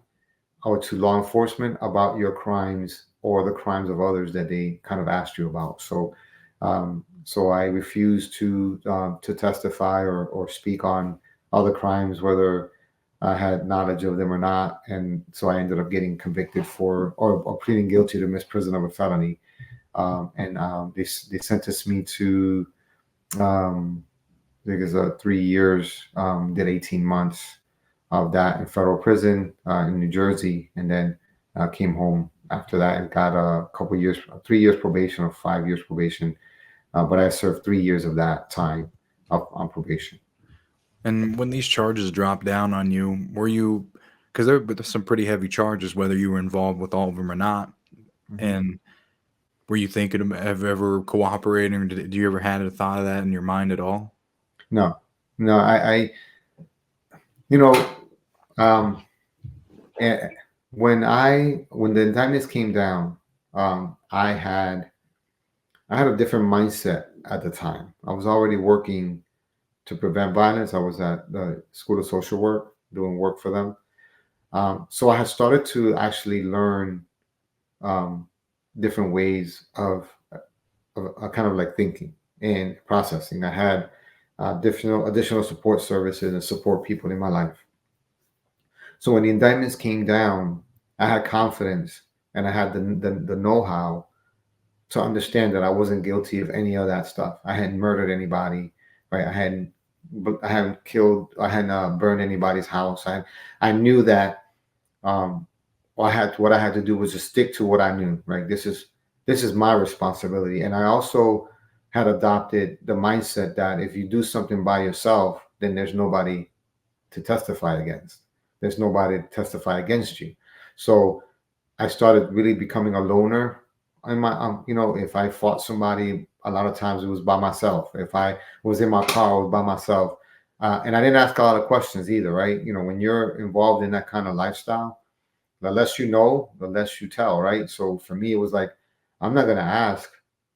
or to law enforcement about your crimes or the crimes of others that they kind of asked you about. So I refuse to testify or speak on other crimes, whether I had knowledge of them or not. And so I ended up getting convicted for or pleading guilty to misprision of a felony. And they sentenced me to I think it's 3 years, did 18 months of that in federal prison in New Jersey, and then came home after that and got a couple years, 3 years probation or 5 years probation. But I served 3 years of that time up on probation. And when these charges dropped down on you, were you, because there were some pretty heavy charges, whether you were involved with all of them or not, Mhm. and were you thinking of ever cooperating, or did you ever had a thought of that in your mind at all? No, no, you know, um, eh, when the indictments came down, I had a different mindset at the time. I was already working to prevent violence. I was at the School of Social Work doing work for them. So I had started to actually learn um, different ways of kind of like thinking and processing. I had additional support services and support people in my life. So when the indictments came down, I had confidence and I had the know-how to understand that I wasn't guilty of any of that stuff. I hadn't murdered anybody, right? I hadn't killed, I hadn't burned anybody's house. I knew that um, what I had to do was just stick to what I knew, right? This is my responsibility, and I also had adopted the mindset that if you do something by yourself, then there's nobody to testify against. There's nobody to testify against you. So I started really becoming a loner. If I fought somebody, a lot of times it was by myself. If I was in my car, I was by myself. And I didn't ask a lot of questions either, right? When you're involved in that kind of lifestyle, the less you know, the less you tell, right? So for me, it was like, I'm not going to ask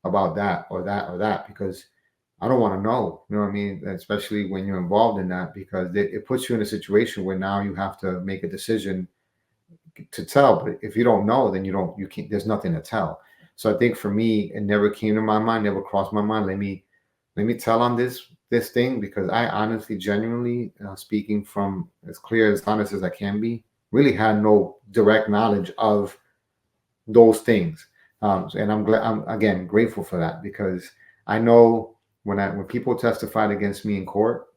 about that or that or that because I don't want to know. You know what I mean? Especially when you're involved in that, because it puts you in a situation where now you have to make a decision to tell. But if you don't know, then you can't, there's nothing to tell. So I think for me, it never came to my mind, never crossed my mind. Let me tell on this thing, because I honestly, genuinely, speaking from as clear as honest as I can be, really had no direct knowledge of those things. And I'm glad, I'm again grateful for that, because I know when people testified against me in court,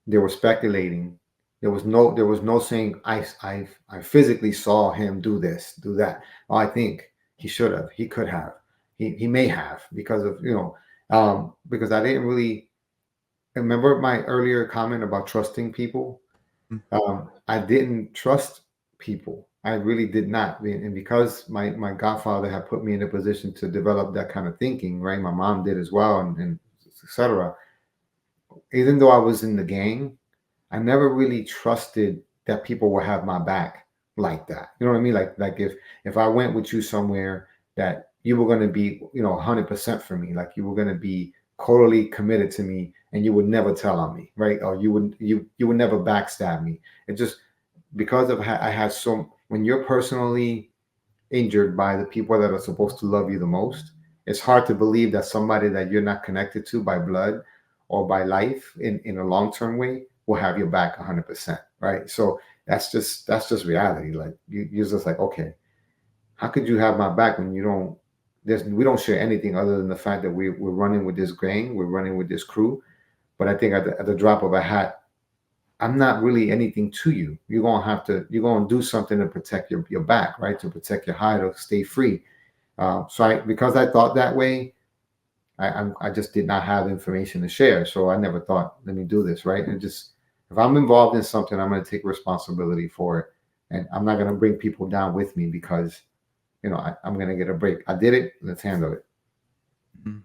they were speculating. There was no saying I physically saw him do this, do that. Oh, I think he should have, he could have, he may have, because of because I didn't really remember my earlier comment about trusting people. Mm. I didn't trust people. I really did not. And because my godfather had put me in a position to develop that kind of thinking, right? My mom did as well, and etc. Even though I was in the gang, I never really trusted that people would have my back like that. You know what I mean? Like if I went with you somewhere, that you were going to be 100% for me, like you were going to be totally committed to me, and you would never tell on me, right? Or you would never backstab me. It just because I had so when you're personally injured by the people that are supposed to love you the most, it's hard to believe that somebody that you're not connected to by blood or by life in a long term way will have your back 100%, right? So that's just reality. Like you're just like, okay, how could you have my back when you don't? We don't share anything other than the fact that we're running with this gang, we're running with this crew. But I think at the drop of a hat, I'm not really anything to you. You're gonna do something to protect your back, right? To protect your hide or stay free. Because I thought that way, I just did not have information to share. So I never thought, let me do this, right? And just if I'm involved in something, I'm gonna take responsibility for it. And I'm not gonna bring people down with me because I'm gonna get a break. I did it, let's handle it. Mhm.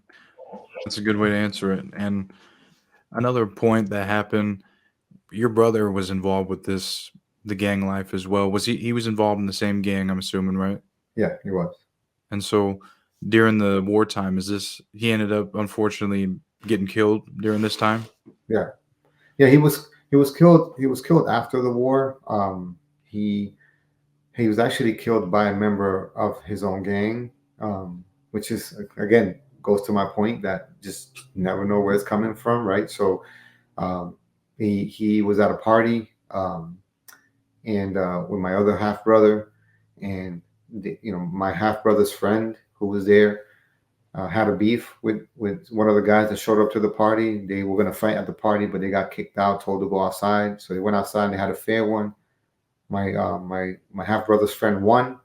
That's a good way to answer it. And another point that happened, your brother was involved with the gang life as well. He was involved in the same gang, I'm assuming, right? Yeah, he was. And so during the wartime, is this he ended up unfortunately getting killed during this time? Yeah, yeah. He was killed. He was killed after the war. He he was actually killed by a member of his own gang, which is again goes to my point that just never know where it's coming from, right? So um, he was at a party, and with my other half brother, and my half brother's friend who was there had a beef with one of the guys that showed up to the party. They were gonna fight at the party, but they got kicked out, told to go outside. So they went outside and they had a fair one. My half brother's friend won.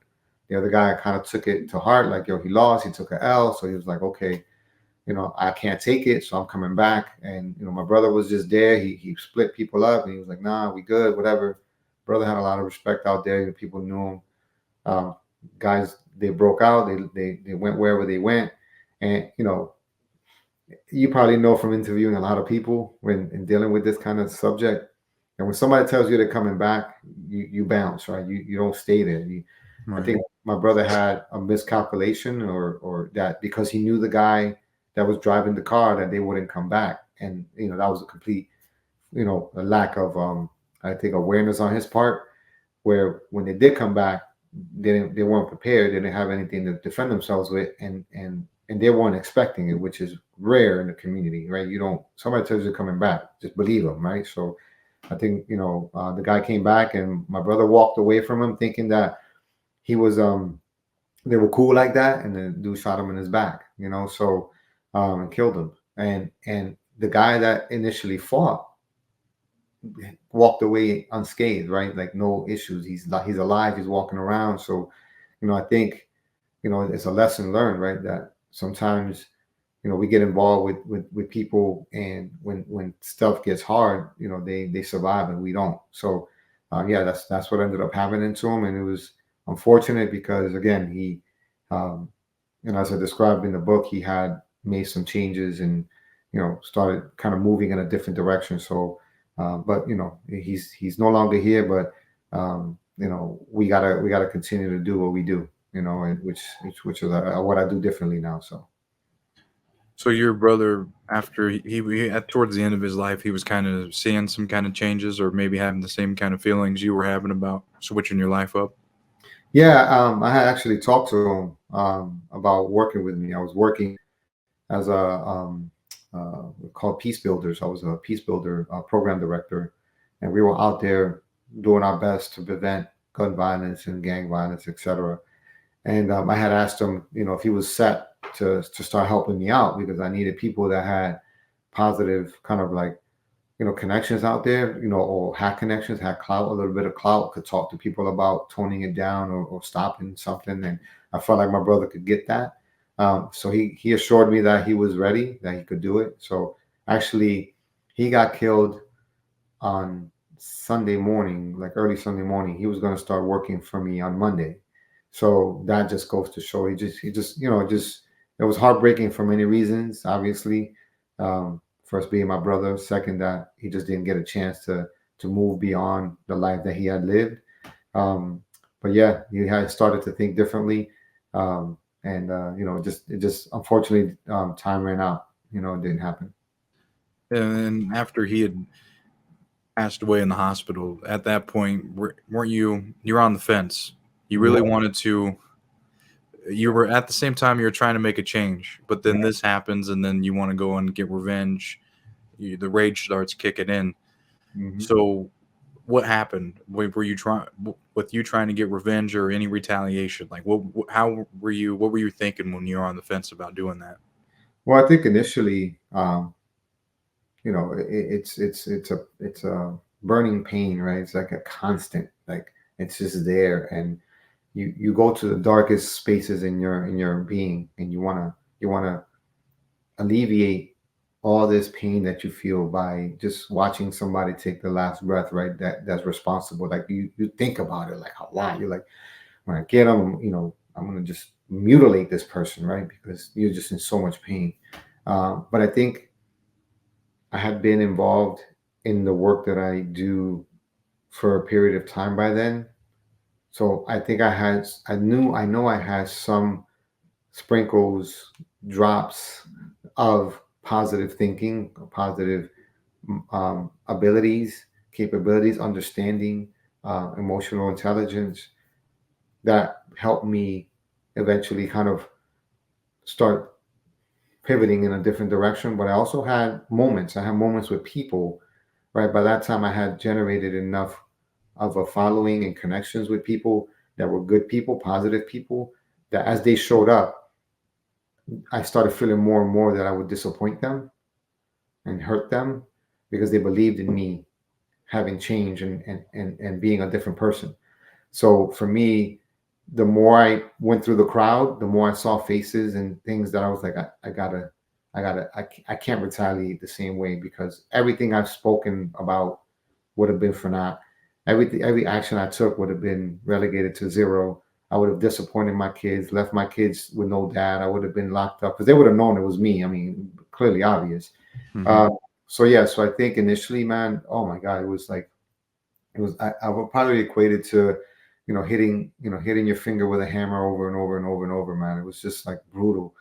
The other guy kind of took it to heart, like yo, he lost. He took a L, so he was like, okay, I can't take it, so I'm coming back. And my brother was just there. He split people up, and he was like, nah, we good, whatever. Brother had a lot of respect out there. People knew him. Um, Guys, they broke out. They went wherever they went, and you probably know from interviewing a lot of people when in dealing with this kind of subject. And when somebody tells you they're coming back, you bounce, right? You don't stay there. I Right. think my brother had a miscalculation, or that because he knew the guy that was driving the car that they wouldn't come back, and that was a complete a lack of I think awareness on his part. Where when they did come back, they weren't prepared. They didn't have anything to defend themselves with, and they weren't expecting it, which is rare in the community, right? You don't Somebody tells you they're coming back, just believe them, right? So I think the guy came back, and my brother walked away from him thinking that he was they were cool like that, and the dude shot him in his back, so and killed him. And the guy that initially fought walked away unscathed, right? Like no issues. He's alive. He's walking around. So, I think it's a lesson learned, right? That sometimes we get involved with people, and when stuff gets hard, they survive and we don't. So, yeah, that's what ended up happening to him, and it was unfortunate because again um, as I described in the book, he had made some changes and started kind of moving in a different direction. So, but he's no longer here, but we gotta continue to do what we do, and which is what I do differently now. So. So your brother, after at towards the end of his life, he was kind of seeing some kind of changes, or maybe having the same kind of feelings you were having about switching your life up. Yeah, I had actually talked to him about working with me. I was working as a called Peace Builders. I was a Peace Builder program director, and we were out there doing our best to prevent gun violence and gang violence, etc. And I had asked him, if he was set to start helping me out because I needed people that had positive kind of like connections out there, or had connections, had clout, a little bit of clout, could talk to people about toning it down or stopping something. And I felt like my brother could get that. So he assured me that he was ready, that he could do it. So actually, he got killed on Sunday morning, like early Sunday morning. He was going to start working for me on Monday. So that just goes to show just it was heartbreaking for many reasons. Obviously, first being my brother, second that he just didn't get a chance to move beyond the life that he had lived. Um, but yeah, he had started to think differently, and it just unfortunately time ran out. It didn't happen. And then after he had passed away in the hospital, at that point, weren't you were on the fence? You really Yeah. wanted to. You were at the same time you were trying to make a change, but then this happens, and then you want to go and get revenge. The rage starts kicking in. Hmm. So what happened? Were you trying with you trying to get revenge or any retaliation? Like how were you? What were you thinking when you were on the fence about doing that? Well, I think initially, it's a burning pain, right? It's like a constant, like it's just there, and you go to the darkest spaces in your being, and you wanna alleviate all this pain that you feel by just watching somebody take the last breath, right? That's responsible. Like you think about it like a lot. You're like, when I get them, I'm gonna just mutilate this person, right? Because you're just in so much pain. But I think I had been involved in the work that I do for a period of time by then. So I think I know I had some sprinkles, drops of positive thinking, positive abilities, capabilities, understanding, emotional intelligence that helped me eventually kind of start pivoting in a different direction. But I also had moments. I had moments with people, right? By that time, I had generated enough of a following and connections with people that were good people, positive people, that as they showed up, I started feeling more and more that I would disappoint them and hurt them because they believed in me having changed and being a different person. So for me, the more I went through the crowd, the more I saw faces and things that I was like, I can't retaliate the same way because everything I've spoken about would have been for naught. Every action I took would have been relegated to zero. I would have disappointed my kids, left my kids with no dad. I would have been locked up because they would have known it was me. I mean, clearly obvious. Hmm. Uh, so yeah, so I think initially, man, oh my God, it was like I would probably equate it to, hitting your finger with a hammer over and over and over and over, man. It was just like brutal.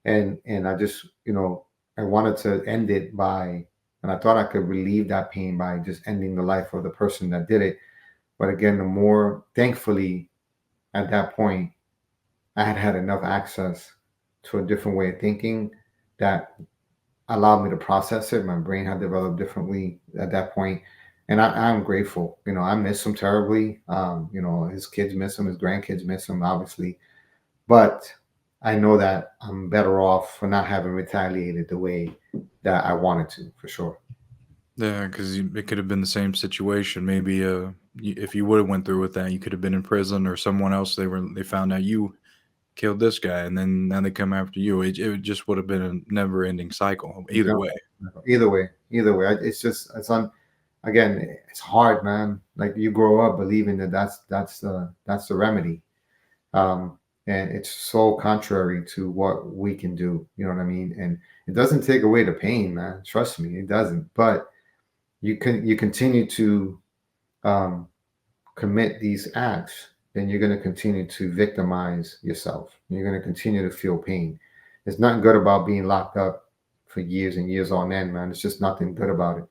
And I just, I wanted to end it by, and I thought I could relieve that pain by just ending the life of the person that did it. But again, the more, thankfully, at that point, I had had enough access to a different way of thinking that allowed me to process it. My brain had developed differently at that point, and I'm grateful. I miss him terribly. His kids miss him, his grandkids miss him, obviously, but I know that I'm better off for not having retaliated the way that I wanted to, for sure. Yeah, because it could have been the same situation. Maybe if you would have went through with that, you could have been in prison, or someone else. They found out you killed this guy, and then now they come after you. It just would have been a never ending cycle either way. Either way, it's just again, it's hard, man. Like you grow up believing that that's the remedy. And it's so contrary to what we can do. You know what I mean? And it doesn't take away the pain, man. Trust me, it doesn't. But you continue to um, commit these acts, then you're going to continue to victimize yourself. You're going to continue to feel pain. There's nothing good about being locked up for years and years on end, man. It's just nothing good about it.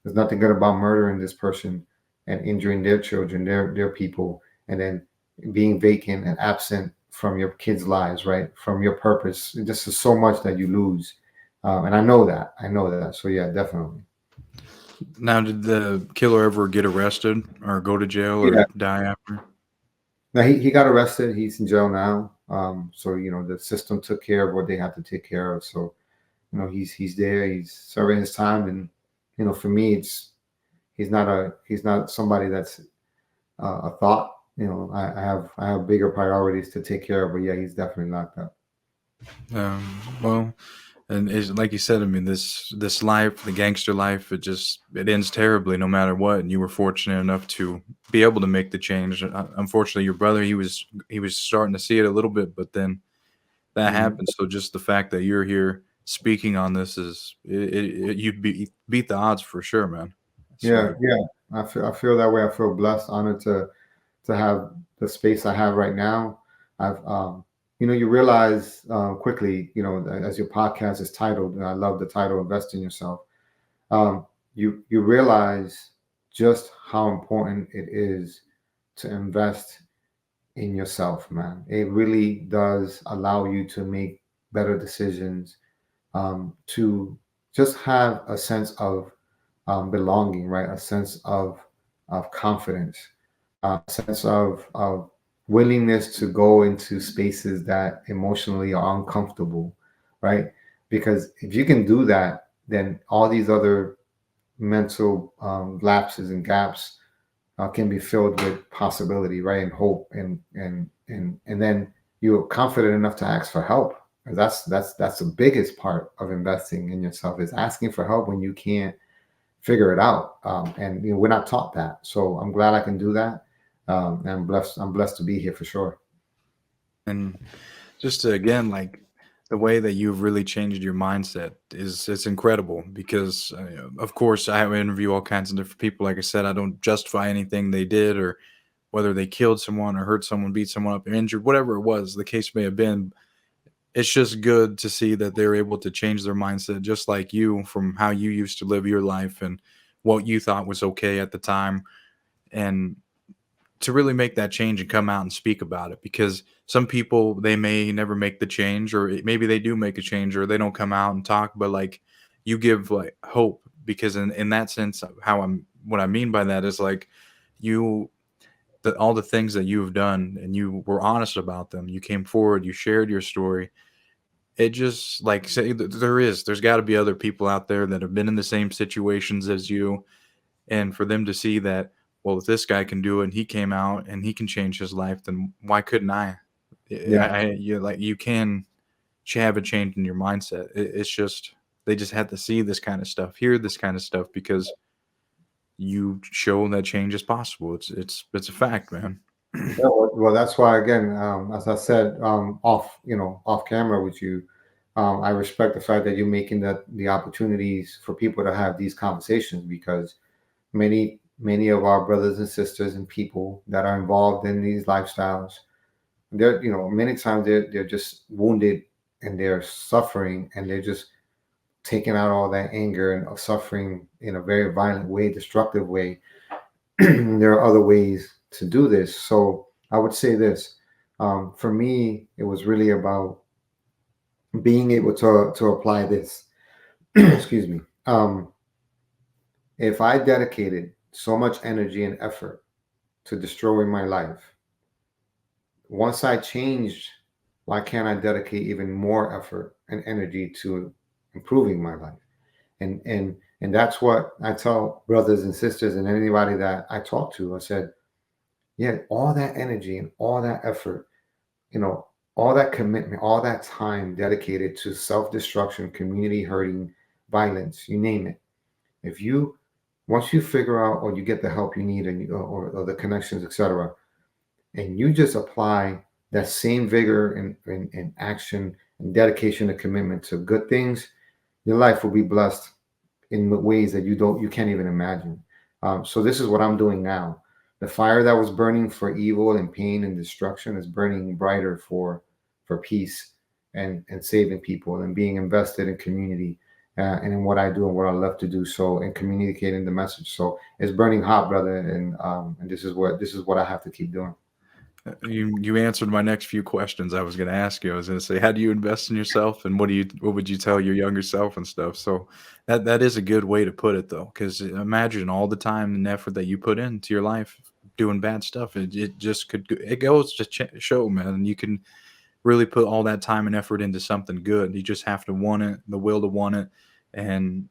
There's nothing good about murdering this person and injuring their children, their people, and then being vacant and absent from your kids' lives, right? From your purpose. This is so much that you lose. And I know that. I know that. So yeah, definitely. Now, did the killer ever get arrested or go to jail Yeah. or die after? Now he got arrested. He's in jail now. So the system took care of what they had to take care of. So he's there. He's serving his time, and for me, he's not somebody that's a thought. I have bigger priorities to take care of. But yeah, he's definitely locked up. Well, and it's like you said. I mean, this life, the gangster life, it ends terribly, no matter what. And you were fortunate enough to be able to make the change. Unfortunately, your brother, he was starting to see it a little bit, but then that Mhm. happened. So just the fact that you're here speaking on this you beat the odds for sure, man. I Yeah, swear. yeah. I feel that way. I feel blessed, honored to have the space I have right now. I've you realize quickly, as your podcast is titled, and I love the title, Invest in Yourself. You realize just how important it is to invest in yourself, man. It really does allow you to make better decisions, to just have a sense of belonging, right? A sense of confidence, a sense of willingness to go into spaces that emotionally are uncomfortable, right? Because if you can do that, then all these other mental lapses and gaps can be filled with possibility, right, and hope, and then you're confident enough to ask for help. That's the biggest part of investing in yourself, is asking for help when you can't figure it out. And we're not taught that, so I'm glad I can do that. And I'm blessed to be here for sure. And just to, again, like the way that you've really changed your mindset is it's incredible because of course I interview all kinds of different people. Like I said, I don't justify anything they did or whether they killed someone or hurt someone, beat someone up or injured, whatever it was the case may have been. it's just good to see that they're able to change their mindset just like you from how you used to live your life and what you thought was okay at the time, and to really make that change and come out and speak about it, because some people, they may never make the change, or maybe they do make a change or they don't come out and talk, but like you give like hope, because in that sense, how I'm what I mean by that is like you all the things that you have done and you were honest about them, you came forward, you shared your story. It just like say there's got to be other people out there that have been in the same situations as you, and for them to see that, well, if this guy can do it and he came out and he can change his life, then why couldn't I? Yeah. You like you can have a change in your mindset. It's just they just had to see this kind of stuff, hear this kind of stuff, because you show that change is possible. It's a fact, man. Yeah, well, that's why again, as I said, off off camera with you, I respect the fact that you're making the opportunities for people to have these conversations, because many of our brothers and sisters and people that are involved in these lifestyles, they're many times they're just wounded and they're suffering, and they're just taking out all that anger and suffering in a very violent way, destructive way. There are other ways to do this. So I would say this. For me, it was really about being able to apply this. Excuse me. If I dedicated so much energy and effort to destroying my life, once I changed, why can't I dedicate even more effort and energy to improving my life? And that's what I tell brothers and sisters and anybody that I talk to. I said, yeah, all that energy and all that effort, you know, all that commitment, all that time dedicated to self-destruction, community hurting, violence, you name it. If you once you figure out or you get the help you need and or the connections, etc., and you just apply that same vigor and action and dedication and commitment to good things, your life will be blessed in ways that you can't even imagine. So this is what I'm doing now. The fire that was burning for evil and pain and destruction is burning brighter for peace and saving people and being invested in community, and in what I do and what I love to do. So and communicating the message. So it's burning hot, brother, and this is what I have to keep doing. You answered my next few questions I was going to ask you. I was going to say, how do you invest in yourself, and what would you tell your younger self and stuff? So that is a good way to put it, though, because imagine all the time and effort that you put into your life doing bad stuff. It just it goes to show, man. You can really put all that time and effort into something good. You just have to want it, the will to want it, and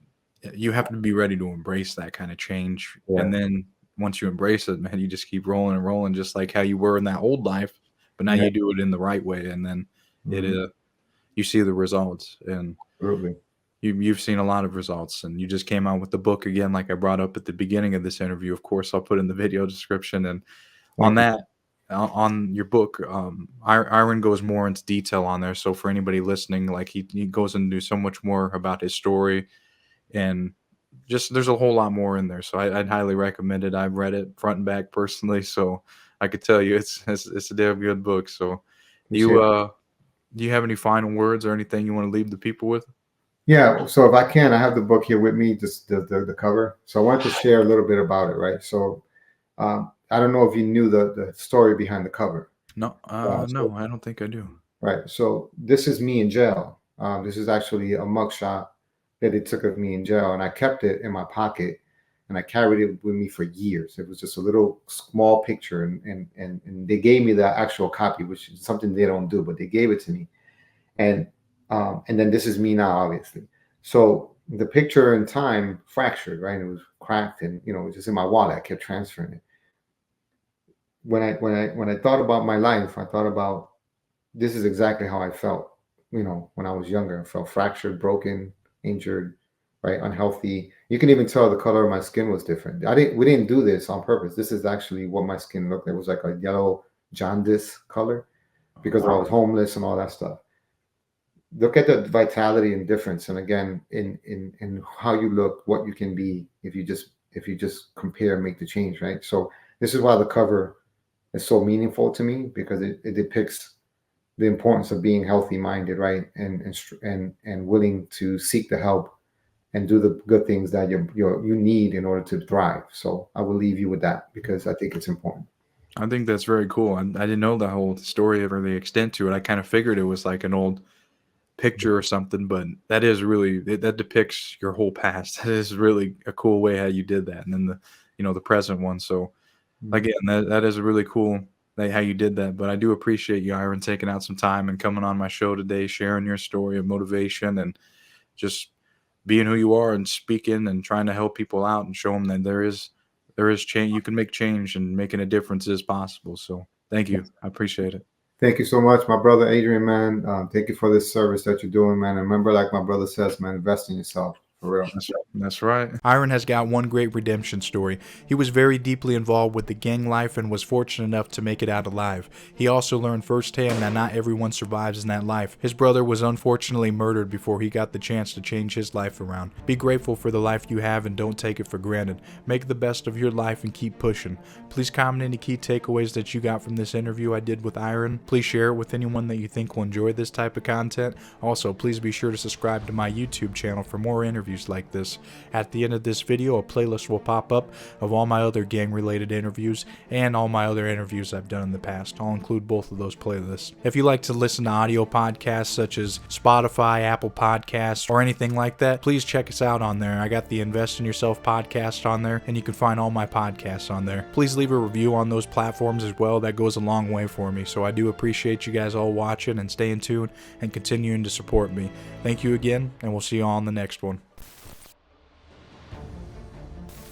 you have to be ready to embrace that kind of change. Yeah. And then once you embrace it, man, you just keep rolling and rolling, just like how you were in that old life, but now Yeah. you do it in the right way, and then it Mhm. you see the results, and Absolutely. you've seen a lot of results, and you just came out with the book again, like I brought up at the beginning of this interview. Of course, I'll put in the video description, and on Thank you. that on your book, Iron goes more into detail on there. So for anybody listening, like he goes into so much more about his story, and just there's a whole lot more in there. So I'd highly recommend it. I've read it front and back personally, so I could tell you it's a damn good book. So you Appreciate it. do you have any final words or anything you want to leave the people with? Yeah, so if I can, I have the book here with me, just the cover. So I wanted to share a little bit about it, right? So I don't know if you knew the story behind the cover. No, So no, I don't think I do. right, so this is me in jail. This is actually a mugshot that they took of me in jail, and I kept it in my pocket, and I carried it with me for years. It was just a little small picture, and they gave me the actual copy, which is something they don't do, but they gave it to me, and then this is me now, obviously. So the picture in time fractured, right? It was cracked, and it was just in my wallet. I kept transferring it. When I thought about my life, I thought about this is exactly how I felt. When I was younger, I felt fractured, broken, injured, right, unhealthy. You can even tell the color of my skin was different. We didn't do this on purpose. This is actually what my skin looked like. It was like a yellow jaundice color because I was homeless and all that stuff. Look at the vitality and difference, and again, in how you look, what you can be if you just compare and make the change, right? So this is why the cover is so meaningful to me, because it depicts the importance of being healthy minded, right? And willing to seek the help and do the good things that you need in order to thrive. So I will leave you with that because I think it's important. I think that's very cool. I didn't know the whole story or the extent to it. I kind of figured it was like an old picture or something, but that is really that depicts your whole past. That is really a cool way how you did that, and then the present one. So Mhm. again, that is really cool how you did that. But I do appreciate you, Iron, taking out some time and coming on my show today, sharing your story of motivation and just being who you are and speaking and trying to help people out and show them that there is change. You can make change, and making a difference is possible. So thank you. I appreciate it. Thank you so much, my brother Adrian, man. Thank you for this service that you're doing, man. And remember, like my brother says, man, invest in yourself for real. That's right. Iron has got one great redemption story. He was very deeply involved with the gang life and was fortunate enough to make it out alive. He also learned firsthand that not everyone survives in that life. His brother was unfortunately murdered before he got the chance to change his life around. Be grateful for the life you have and don't take it for granted. Make the best of your life and keep pushing. Please comment any key takeaways that you got from this interview I did with Iron. Please share it with anyone that you think will enjoy this type of content. Also, please be sure to subscribe to my YouTube channel for more interviews like this. At the end of this video, a playlist will pop up of all my other gang-related interviews and all my other interviews I've done in the past. I'll include both of those playlists. If you like to listen to audio podcasts such as Spotify, Apple Podcasts, or anything like that, please check us out on there. I got the Invest in Yourself podcast on there, and you can find all my podcasts on there. Please leave a review on those platforms as well. That goes a long way for me. So I do appreciate you guys all watching and staying tuned and continuing to support me. Thank you again, and we'll see you all on the next one.